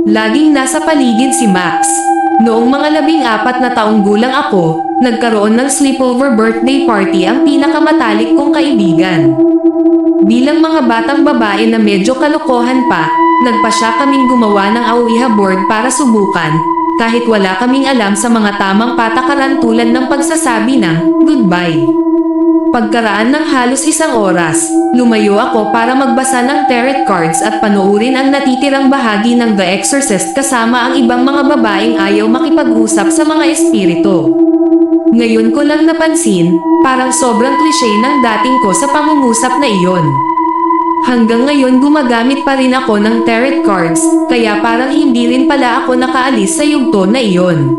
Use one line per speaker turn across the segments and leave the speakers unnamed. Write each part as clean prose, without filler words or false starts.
Laging nasa paligid si Max. Noong mga 14 na taong gulang ako, nagkaroon ng sleepover birthday party ang pinakamatalik kong kaibigan. Bilang mga batang babae na medyo kalokohan pa, nagpasya kaming gumawa ng Ouija board para subukan, kahit wala kaming alam sa mga tamang patakaran tulad ng pagsasabi ng goodbye. Pagkaraan ng halos 1 oras, lumayo ako para magbasa ng tarot cards at panoorin ang natitirang bahagi ng The Exorcist kasama ang ibang mga babaeng ayaw makipag-usap sa mga espiritu. Ngayon ko lang napansin, parang sobrang cliché ng dating ko sa pangungusap na iyon. Hanggang ngayon gumagamit pa rin ako ng tarot cards, kaya parang hindi rin pala ako nakaalis sa yugto na iyon.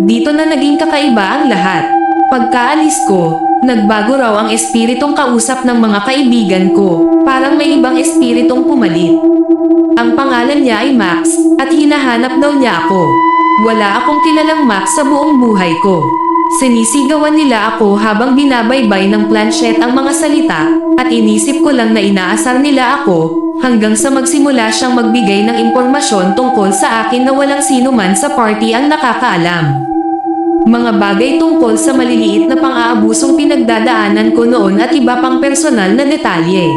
Dito na naging kakaiba ang lahat. Pagkaalis ko, nagbago raw ang espiritong kausap ng mga kaibigan ko, parang may ibang espiritong pumalit. Ang pangalan niya ay Max, at hinahanap daw niya ako. Wala akong kilalang Max sa buong buhay ko. Sinisigawan nila ako habang binabaybay ng planchette ang mga salita, at inisip ko lang na inaasar nila ako, hanggang sa magsimula siyang magbigay ng impormasyon tungkol sa akin na walang sino man sa party ang nakakaalam. Mga bagay tungkol sa maliliit na pang-aabusong pinagdadaanan ko noon at iba pang personal na detalye.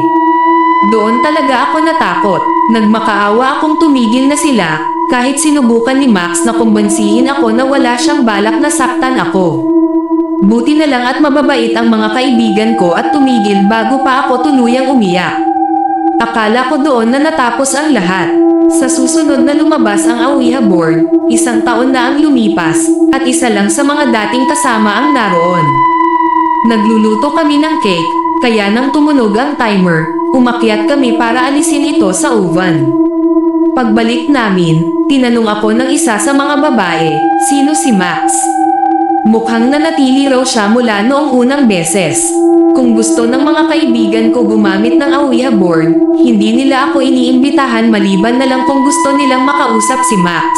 Doon talaga ako natakot. Nagmakaawa akong tumigil na sila, kahit sinubukan ni Max na kumbansihin ako na wala siyang balak na saktan ako. Buti na lang at mababait ang mga kaibigan ko at tumigil bago pa ako tuluyang umiyak. Akala ko doon na natapos ang lahat. Sa susunod na lumabas ang Ouija board, 1 taon na ang lumipas, at isa lang sa mga dating kasama ang naroon. Nagluluto kami ng cake, kaya nang tumunog ang timer, umakyat kami para alisin ito sa oven. Pagbalik namin, tinanong ako ng isa sa mga babae, sino si Max? Mukhang nanatili raw siya mula noong unang beses. Kung gusto ng mga kaibigan ko gumamit ng Ouija board, hindi nila ako iniimbitahan maliban na lang kung gusto nilang makausap si Max.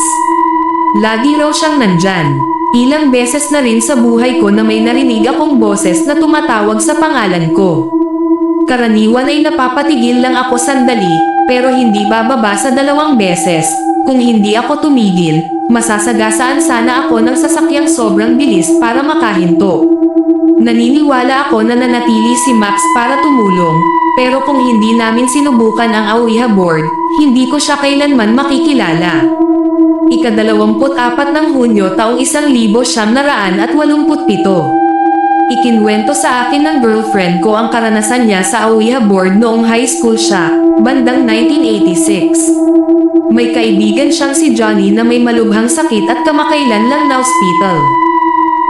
Lagi raw siyang nandyan. Ilang beses na rin sa buhay ko na may narinig akong boses na tumatawag sa pangalan ko. Karaniwan ay napapatigil lang ako sandali, pero hindi bababa sa 2 beses. Kung hindi ako tumigil, masasagasaan sana ako ng sasakyang sobrang bilis para makahinto. Naniniwala ako na nanatili si Max para tumulong, pero kung hindi namin sinubukan ang Ouija board, hindi ko siya kailanman makikilala. Ika-24 ng Hunyo taong 1987. Ikinwento sa akin ng girlfriend ko ang karanasan niya sa Ouija board noong high school siya, bandang 1986. May kaibigan siyang si Johnny na may malubhang sakit at kamakailan lang na ospital.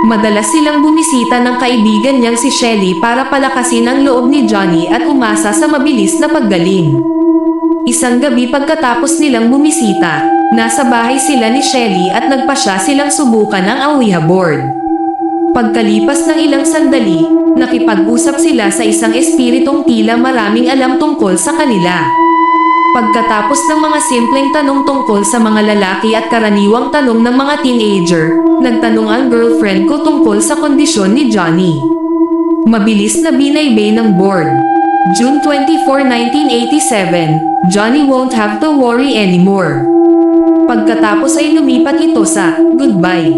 Madalas silang bumisita ng kaibigan niyang si Shelly para palakasin ang loob ni Johnny at umasa sa mabilis na paggaling. Isang gabi pagkatapos nilang bumisita, nasa bahay sila ni Shelly at nagpasya silang subukan ang Ouija board. Pagkalipas ng ilang sandali, nakipag-usap sila sa isang espiritong tila maraming alam tungkol sa kanila. Pagkatapos ng mga simpleng tanong tungkol sa mga lalaki at karaniwang tanong ng mga teenager, nagtanong ang girlfriend ko tungkol sa kondisyon ni Johnny. Mabilis na binaybay ng board. June 24, 1987, Johnny won't have to worry anymore. Pagkatapos ay lumipat ito sa goodbye.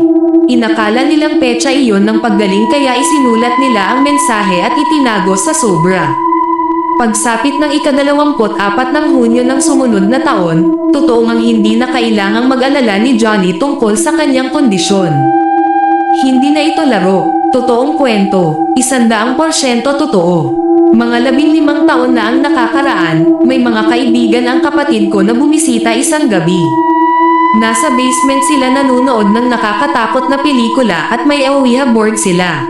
Inakala nilang petsa iyon ng paggaling kaya isinulat nila ang mensahe at itinago sa sobra. Pagsapit ng ika-24 ng Hunyo ng sumunod na taon, totoo ngang hindi na kailangang mag-alala ni Johnny tungkol sa kanyang kondisyon. Hindi na ito laro, totoong kwento, 100% totoo. Mga 15 taon na ang nakakaraan, may mga kaibigan ang kapatid ko na bumisita isang gabi. Nasa basement sila nanunood ng nakakatakot na pelikula at may Ouija board sila.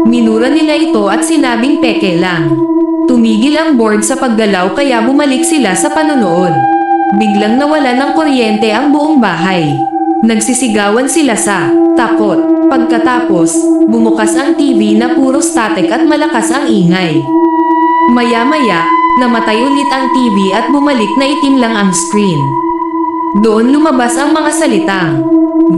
Minura nila ito at sinabing peke lang. Tumigil ang board sa paggalaw kaya bumalik sila sa panonood. Biglang nawala ng kuryente ang buong bahay. Nagsisigawan sila sa takot. Pagkatapos, bumukas ang TV na puro static at malakas ang ingay. Maya-maya, namatay ulit ang TV at bumalik na itim lang ang screen. Doon lumabas ang mga salitang,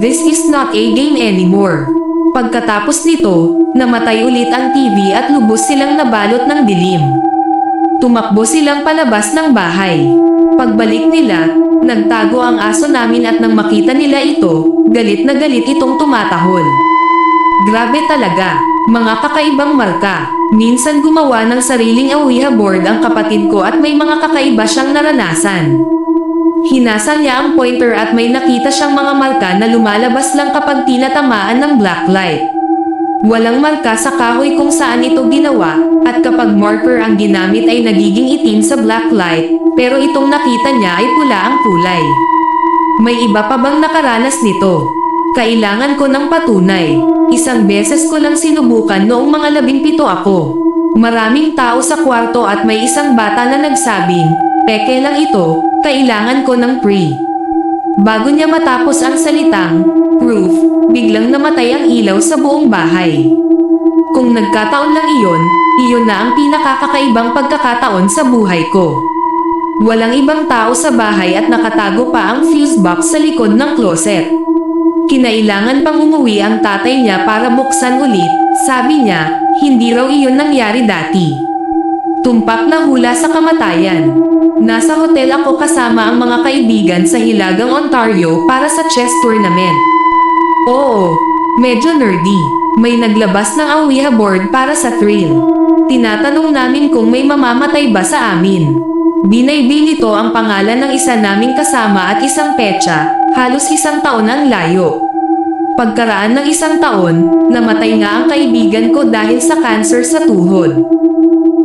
"This is not a game anymore." Pagkatapos nito, namatay ulit ang TV at lubos silang nabalot ng dilim. Tumakbo silang palabas ng bahay. Pagbalik nila, Nagtago ang aso namin at nang makita nila ito, galit na galit itong tumatahol. Grabe talaga, mga kakaibang marka. Minsan gumawa ng sariling Ouija board ang kapatid ko at may mga kakaiba siyang naranasan. Hinasa niya ang pointer at may nakita siyang mga marka na lumalabas lang kapag tinatamaan ng black light. Walang marka sa kahoy kung saan ito ginawa, at kapag marker ang ginamit ay nagiging itim sa black light, pero itong nakita niya ay pula ang kulay. May iba pa bang nakaranas nito? Kailangan ko ng patunay. Isang beses ko lang sinubukan noong mga 17 ako. Maraming tao sa kwarto at may isang bata na nagsabing, "Peke lang ito, kailangan ko ng pre." Bago niya matapos ang salitang proof, biglang namatay ang ilaw sa buong bahay. Kung nagkataon lang iyon na ang pinakakakaibang pagkakataon sa buhay ko. Walang ibang tao sa bahay at nakatago pa ang fuse box sa likod ng closet. Kinailangan pang umuwi ang tatay niya para buksan ulit. Sabi niya, hindi raw iyon nangyari dati. Tumpak na hula sa kamatayan. Nasa hotel ako kasama ang mga kaibigan sa Hilagang Ontario para sa chess tournament. Oo, medyo nerdy. May naglabas ng Ouija board para sa thrill. Tinatanong namin kung may mamamatay ba sa amin. Binaybil ito ang pangalan ng isa naming kasama at isang petsa, halos 1 taon ang layo. Pagkaraan ng 1 taon, namatay nga ang kaibigan ko dahil sa cancer sa tuhod.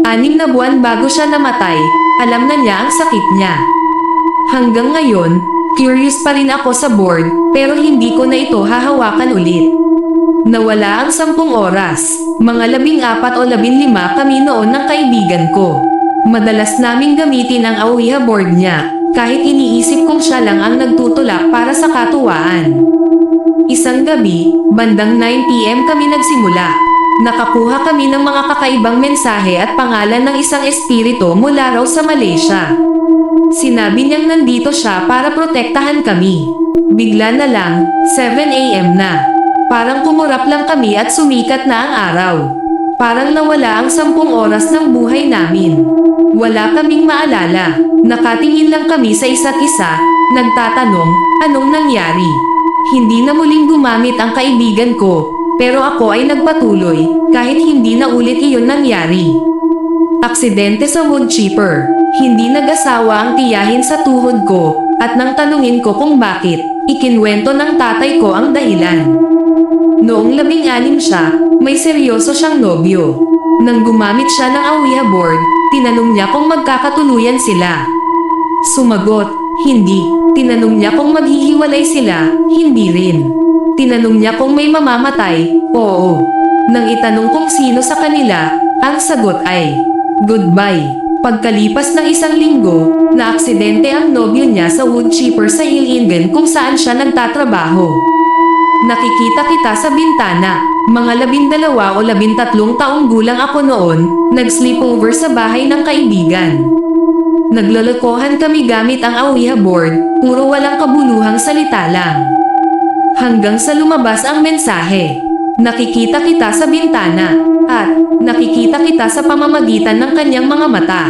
6 na buwan bago siya namatay, alam na niya ang sakit niya. Hanggang ngayon, curious pa rin ako sa board, pero hindi ko na ito hahawakan ulit. Nawala ang 10 oras, mga 14 o 15 kami noon ng kaibigan ko. Madalas naming gamitin ang Ouija board niya, kahit iniisip kong siya lang ang nagtutulak para sa katuwaan. Isang gabi, bandang 9 PM kami nagsimula. Nakakuha kami ng mga kakaibang mensahe at pangalan ng isang espiritu mula raw sa Malaysia. Sinabi niyang nandito siya para protektahan kami. Bigla na lang, 7 AM na. Parang kumurap lang kami at sumikat na ang araw. Parang nawala ang 10 oras ng buhay namin. Wala kaming maalala. Nakatingin lang kami sa isa't isa, nagtatanong, anong nangyari? Hindi na muling gumamit ang kaibigan ko, pero ako ay nagpatuloy, kahit hindi na ulit iyon nangyari. Aksidente sa wood chipper. Hindi nag-asawa ang tiyahin sa tuhod ko, at nang tanungin ko kung bakit, ikinwento ng tatay ko ang dahilan. Noong 16 siya, may seryoso siyang nobyo. Nang gumamit siya ng Ouija board, tinanong niya kung magkakatuluyan sila. Sumagot, hindi. Tinanong niya kung maghihiwalay sila, hindi rin. Tinanong niya kung may mamamatay, oo. Nang itanong kung sino sa kanila, ang sagot ay, goodbye. Pagkalipas ng 1 linggo, naaksidente ang nobyo niya sa wood chipper sa Hillingen kung saan siya nagtatrabaho. Nakikita kita sa bintana. Mga 12 o 13 taong gulang ako noon, nag-sleepover sa bahay ng kaibigan. Naglolokohan kami gamit ang Ouija board, puro walang kabuluhang salita lang. Hanggang sa lumabas ang mensahe. Nakikita kita sa bintana, at nakikita kita sa pamamagitan ng kanyang mga mata.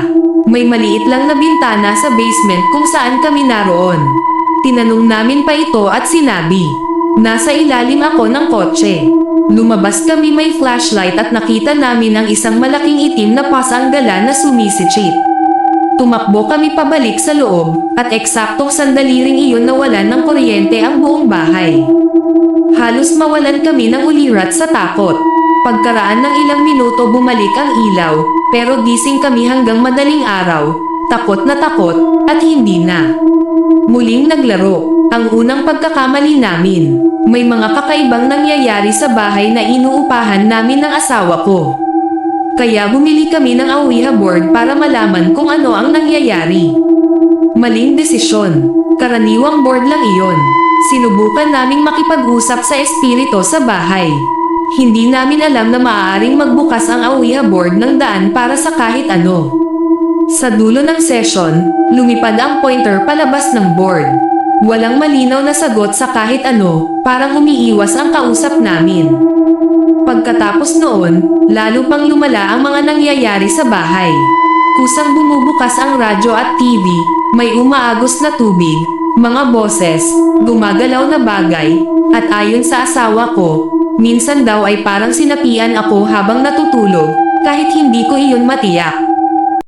May maliit lang na bintana sa basement kung saan kami naroon. Tinanong namin pa ito at sinabi, nasa ilalim ako ng kotse. Lumabas kami may flashlight at nakita namin ang isang malaking itim na pasanggala na sumisikip. Tumakbo kami pabalik sa loob, at eksaktong sandali ring iyon nawalan ng kuryente ang buong bahay. Halos mawalan kami ng ulirat sa takot. Pagkaraan ng ilang minuto bumalik ang ilaw, pero gising kami hanggang madaling araw, takot at hindi na. Muling naglaro, ang unang pagkakamali namin. May mga kakaibang nangyayari sa bahay na inuupahan namin ng asawa ko. Kaya bumili kami ng Ouija board para malaman kung ano ang nangyayari. Maling desisyon. Karaniwang board lang iyon. Sinubukan naming makipag-usap sa espiritu sa bahay. Hindi namin alam na maaaring magbukas ang Ouija board ng daan para sa kahit ano. Sa dulo ng session, lumipad ang pointer palabas ng board. Walang malinaw na sagot sa kahit ano, parang umiiwas ang kausap namin. Pagkatapos noon, lalo pang lumala ang mga nangyayari sa bahay. Kusang bumubukas ang radyo at TV, may umaagos na tubig, mga boses, gumagalaw na bagay, at ayon sa asawa ko, minsan daw ay parang sinapian ako habang natutulog, kahit hindi ko iyon matiyak.